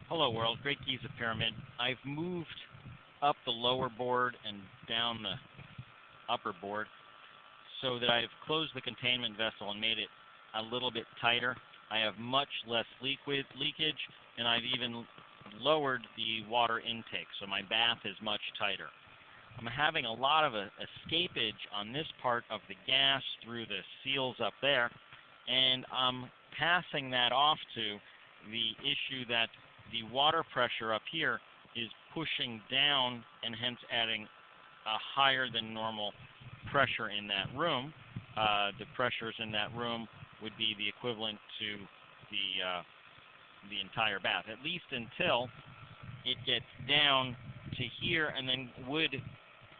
Hello world, Great Giza Pyramid. I've moved up the lower board and down the upper board so that I've closed the containment vessel and made it a little bit tighter. I have much less leakage, and I've even lowered the water intake, so my bath is much tighter. I'm having a lot of escapage on this part of the gas through the seals up there, and I'm passing that off to the issue that the water pressure up here is pushing down and hence adding a higher than normal pressure in that room. The pressures in that room would be the equivalent to the entire bath, at least until it gets down to here, and then would,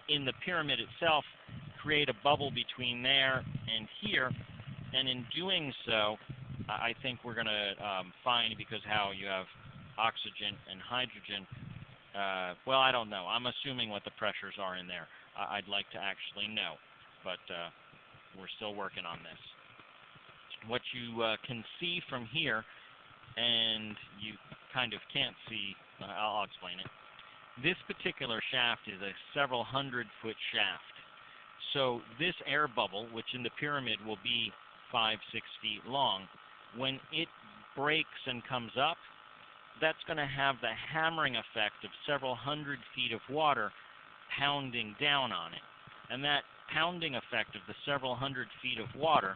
in the pyramid itself, create a bubble between there and here. And in doing so, I think we're going to find, because how you have oxygen and hydrogen, well, I don't know. I'm assuming what the pressures are in there. I'd like to actually know, but we're still working on this. What you can see from here, and you kind of can't see, I'll explain it. This particular shaft is a several hundred-foot shaft. So this air bubble, which in the pyramid will be 5-6 feet long, when it breaks and comes up, that's going to have the hammering effect of several hundred feet of water pounding down on it. And that pounding effect of the several hundred feet of water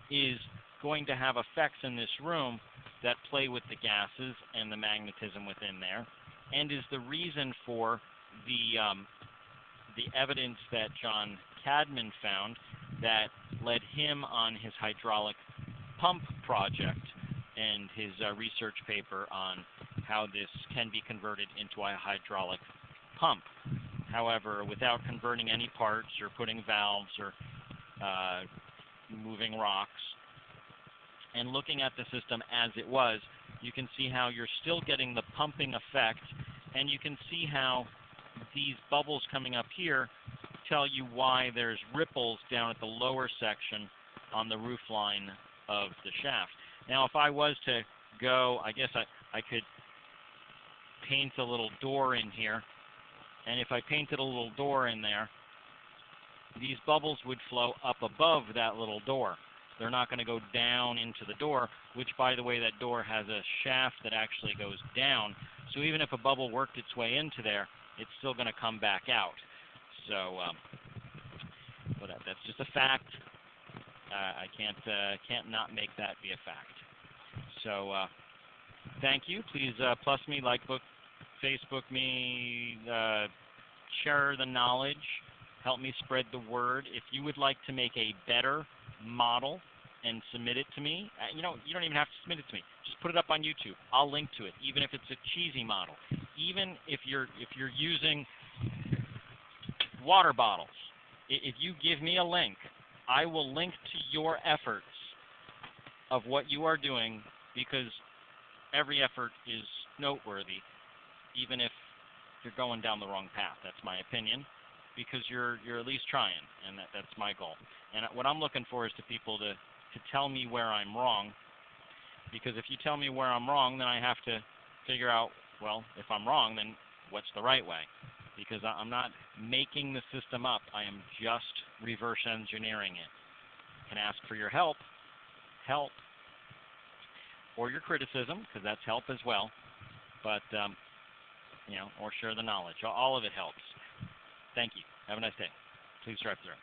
is going to have effects in this room that play with the gases and the magnetism within there, and is the reason for the evidence that John Cadman found that led him on his hydraulic pump project and his research paper on how this can be converted into a hydraulic pump. However, without converting any parts or putting valves or moving rocks, and looking at the system as it was, you can see how you're still getting the pumping effect, and you can see how these bubbles coming up here tell you why there's ripples down at the lower section on the roof line of the shaft. Now, if I was to go, I guess I could paint a little door in here, and if I painted a little door in there, these bubbles would flow up above that little door. They're not going to go down into the door, which, by the way, that door has a shaft that actually goes down. So even if a bubble worked its way into there, it's still going to come back out. So that's just a fact. I can't not make that be a fact. So thank you. Please plus me, like book, Facebook me, share the knowledge, help me spread the word. If you would like to make a better model and submit it to me, you don't even have to submit it to me. Just put it up on YouTube. I'll link to it, even if it's a cheesy model. Even if you're using water bottles, if you give me a link, I will link to your efforts of what you are doing, because every effort is noteworthy, even if you're going down the wrong path. That's my opinion, because you're at least trying, and that's my goal. And what I'm looking for is to people to tell me where I'm wrong, because if you tell me where I'm wrong, then I have to figure out, well, if I'm wrong, then what's the right way? Because I'm not making the system up. I am just reverse engineering it. You can ask for your help, or your criticism, because that's help as well, but, or share the knowledge. All of it helps. Thank you. Have a nice day. Please drive through.